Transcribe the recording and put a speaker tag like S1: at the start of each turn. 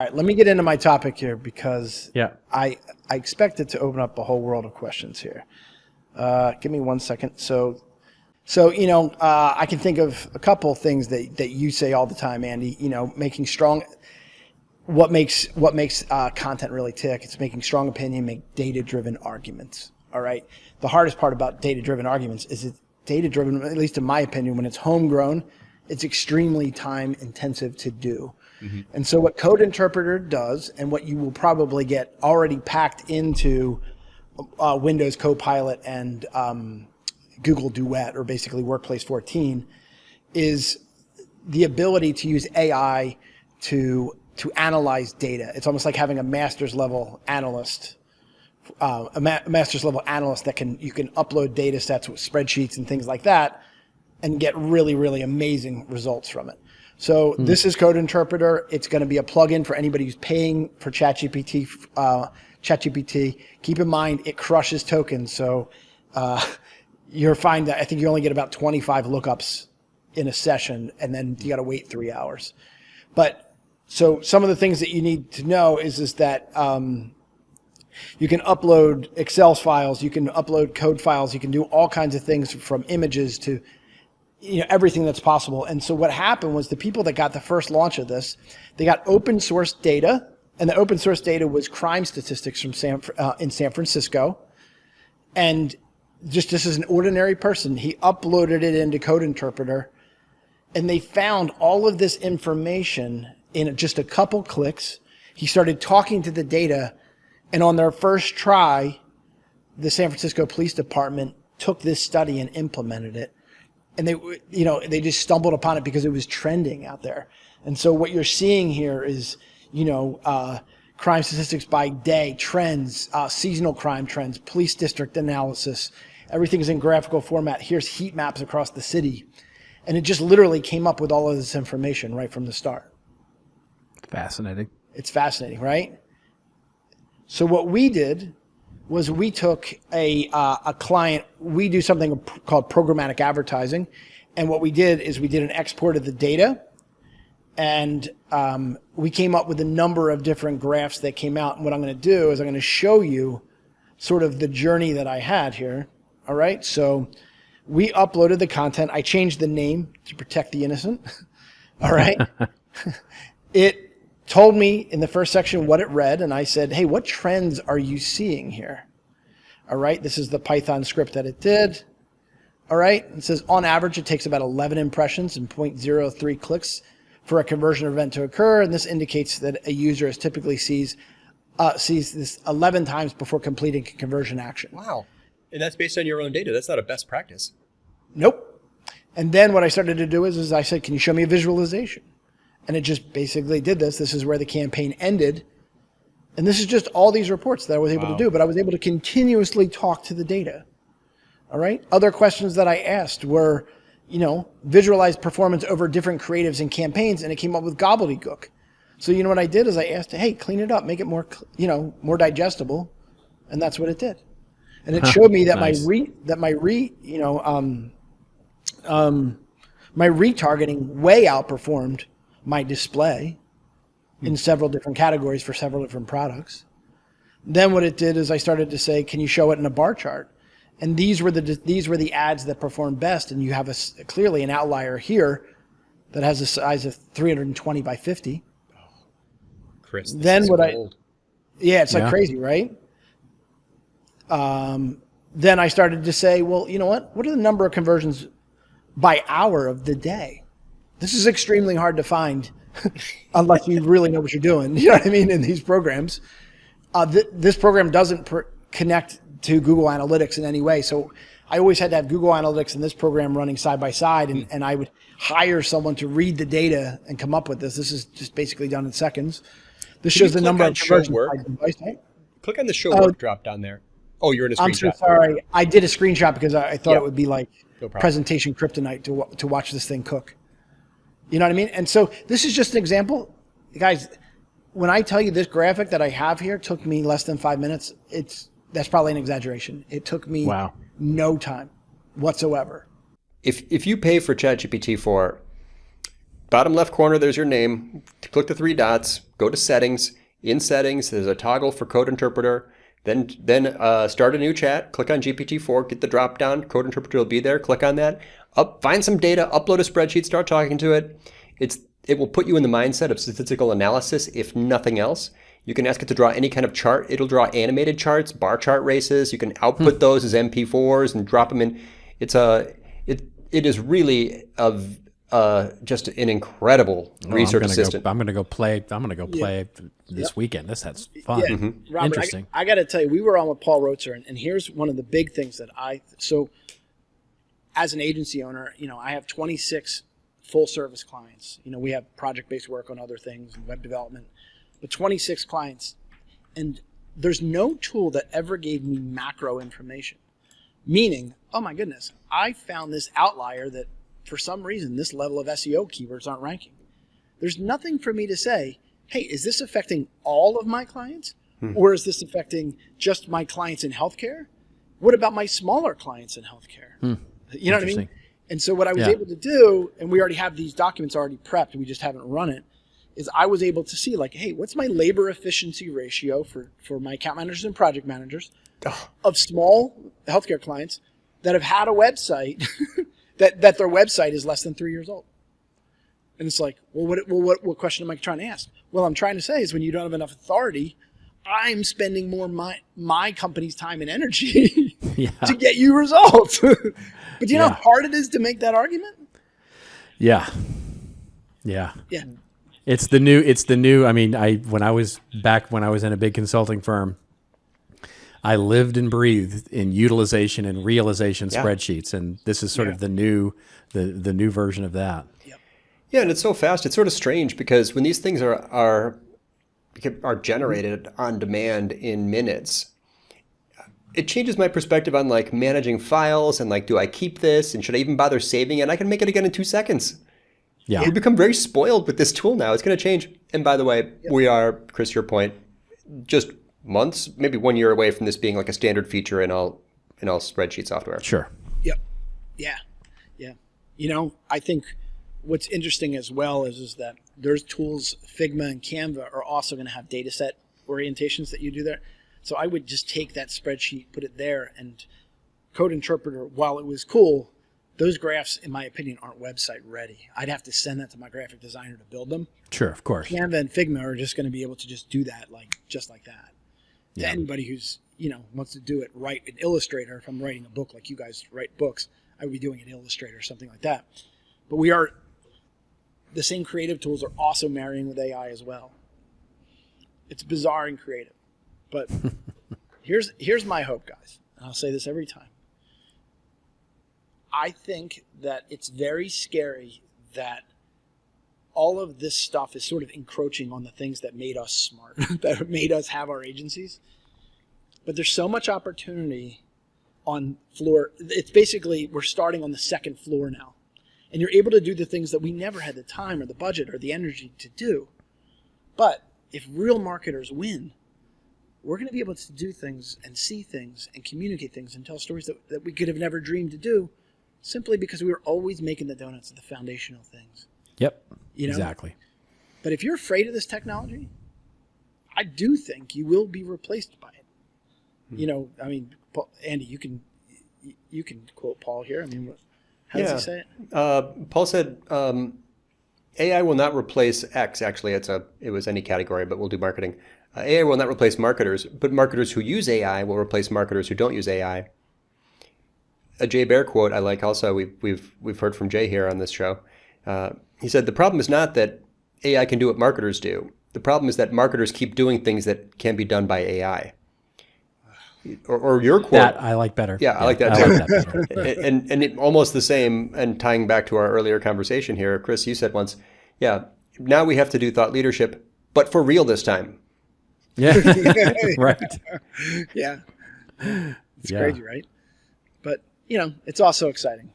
S1: right, let me get into my topic here because
S2: Yeah.
S1: I expect it to open up a whole world of questions here. Give me 1 second. So I can think of a couple of things that you say all the time, Andy. Making strong. What makes content really tick? It's making strong opinion, make data-driven arguments. All right. The hardest part about data-driven arguments is it's data-driven, at least in my opinion, when it's homegrown, it's extremely time-intensive to do. Mm-hmm. And so what Code Interpreter does, and what you will probably get already packed into Windows Copilot and Google Duet, or basically Workplace 14, is the ability to use AI to analyze data. It's almost like having a master's level analyst, that you can upload data sets with spreadsheets and things like that and get really, really amazing results from it. So this is Code Interpreter. It's going to be a plugin for anybody who's paying for ChatGPT. Keep in mind, it crushes tokens. So you'll find that I think you only get about 25 lookups in a session, and then you got to wait 3 hours. But so some of the things that you need to know is that you can upload Excel files, you can upload code files, you can do all kinds of things from images to everything that's possible. And so what happened was the people that got the first launch of this, they got open source data, and the open source data was crime statistics from in San Francisco. And just as an ordinary person, he uploaded it into Code Interpreter, and they found all of this information in just a couple clicks. He started talking to the data, and on their first try, the San Francisco Police Department took this study and implemented it. And they just stumbled upon it because it was trending out there. And so what you're seeing here is, crime statistics by day, trends, seasonal crime trends, police district analysis. Everything's in graphical format. Here's heat maps across the city. And it just literally came up with all of this information right from the start.
S2: Fascinating.
S1: It's fascinating, right? So what we did was we took a client. We do something called programmatic advertising. And what we did is we did an export of the data. And we came up with a number of different graphs that came out. And what I'm going to do is I'm going to show you sort of the journey that I had here. All right. So we uploaded the content. I changed the name to protect the innocent. All right. It told me in the first section what it read. And I said, hey, what trends are you seeing here? All right. This is the Python script that it did. All right. It says on average, it takes about 11 impressions and 0.03 clicks for a conversion event to occur. And this indicates that a user typically sees this 11 times before completing a conversion action.
S3: Wow. And that's based on your own data. That's not a best practice.
S1: Nope. And then what I started to do is I said, can you show me a visualization? And it just basically did this. This is where the campaign ended. And this is just all these reports that I was able to do. But I was able to continuously talk to the data. All right. Other questions that I asked were, visualize performance over different creatives and campaigns. And it came up with gobbledygook. So what I did is I asked, hey, clean it up, make it more, more digestible. And that's what it did. And it showed me that
S2: nice.
S1: my retargeting way outperformed my display in several different categories for several different products. Then what it did is I started to say, can you show it in a bar chart? And these were the ads that performed best. And you have clearly an outlier here that has a size of 320 by 50.
S3: Chris, this
S1: then
S3: is
S1: what
S3: gold.
S1: It's like crazy, right? Then I started to say, well, you know what? What are the number of conversions by hour of the day? This is extremely hard to find unless you really know what you're doing. You know what I mean? In these programs, this program doesn't connect to Google Analytics in any way. So I always had to have Google Analytics and this program running side by side, and I would hire someone to read the data and come up with this. This is just basically done in seconds. This shows the number of conversions by device type.
S3: Click on the show work drop down there. Oh, you're in a screenshot.
S1: I'm so sorry. I did a screenshot because I thought it would be like presentation kryptonite to watch this thing cook. You know what I mean? And so this is just an example. Guys, when I tell you this graphic that I have here took me less than 5 minutes, that's probably an exaggeration. It took me no time whatsoever.
S4: If you pay for ChatGPT 4,
S3: bottom left corner, there's your name. Click the three dots, go to settings. In settings, there's a toggle for code interpreter. Then start a new chat, click on GPT-4, get the drop down, code interpreter will be there, click on that. Find some data, upload a spreadsheet, start talking to it. It will put you in the mindset of statistical analysis, if nothing else. You can ask it to draw any kind of chart. It'll draw animated charts, bar chart races. You can output those as MP4s and drop them in. It is really just an incredible research assistant.
S2: I'm gonna go play this weekend. This sounds fun.
S1: Yeah. Robert,
S2: Interesting.
S1: I got to tell you, we were on with Paul Rotzer, and here's one of the big things that as an agency owner, I have 26 full service clients. We have project-based work on other things and web development, but 26 clients. And there's no tool that ever gave me macro information. Meaning, oh my goodness, I found this outlier that for some reason this level of SEO keywords aren't ranking. There's nothing for me to say, hey, is this affecting all of my clients? Or is this affecting just my clients in healthcare? What about my smaller clients in healthcare? You know what I mean? And so what I was able to do, and we already have these documents already prepped, we just haven't run it, is I was able to see like, hey, what's my labor efficiency ratio for my account managers and project managers of small healthcare clients that have had a website that their website is less than 3 years old. And it's like, what question am I trying to ask? Well, I'm trying to say is when you don't have enough authority, I'm spending more my company's time and energy to get you results. But do you know how hard it is to make that argument? Yeah.
S2: It's the new. I mean, when I was in a big consulting firm, I lived and breathed in utilization and realization spreadsheets, and this is sort of the new version of that.
S3: Yeah, and it's so fast. It's sort of strange because when these things are generated on demand in minutes, it changes my perspective on like managing files and like, do I keep this and should I even bother saving it? I can make it again in 2 seconds. Yeah, we become very spoiled with this tool now. It's going to change. And by the way, we are, Chris, your point, just months, maybe 1 year away from this being like a standard feature in all spreadsheet software.
S2: Sure.
S1: Yep. Yeah. I think what's interesting as well is that there's tools, Figma and Canva are also going to have data set orientations that you do there. So I would just take that spreadsheet, put it there, and Code Interpreter, while it was cool, those graphs, in my opinion, aren't website ready. I'd have to send that to my graphic designer to build them.
S2: Sure, of course.
S1: Canva and Figma are just going to be able to just do that, just like that. To anybody who's, wants to do it right in Illustrator, if I'm writing a book like you guys write books, I would be doing it in Illustrator or something like that. But the same creative tools are also marrying with AI as well. It's bizarre and creative. But here's my hope, guys. And I'll say this every time. I think that it's very scary that all of this stuff is sort of encroaching on the things that made us smart, that made us have our agencies. But there's so much opportunity on floor. It's basically, we're starting on the second floor now. And you're able to do the things that we never had the time or the budget or the energy to do. But if real marketers win, we're going to be able to do things and see things and communicate things and tell stories that we could have never dreamed to do simply because we were always making the donuts of the foundational things.
S2: Yep, exactly.
S1: But if you're afraid of this technology, I do think you will be replaced by it. I mean, Andy, you can quote Paul here. I mean, how does he say it?
S3: Paul said, AI will not replace X. Actually, it was any category, but we'll do marketing. AI will not replace marketers, but marketers who use AI will replace marketers who don't use AI. A Jay Bear quote I like also, we've heard from Jay here on this show. He said, the problem is not that AI can do what marketers do. The problem is that marketers keep doing things that can be done by AI. Or your quote.
S2: That I like better.
S3: Yeah, I like that too. I like that better. and almost the same, and tying back to our earlier conversation here, Chris, you said once, now we have to do thought leadership, but for real this time.
S2: Yeah, right.
S1: Yeah. It's crazy, right? But, it's also exciting.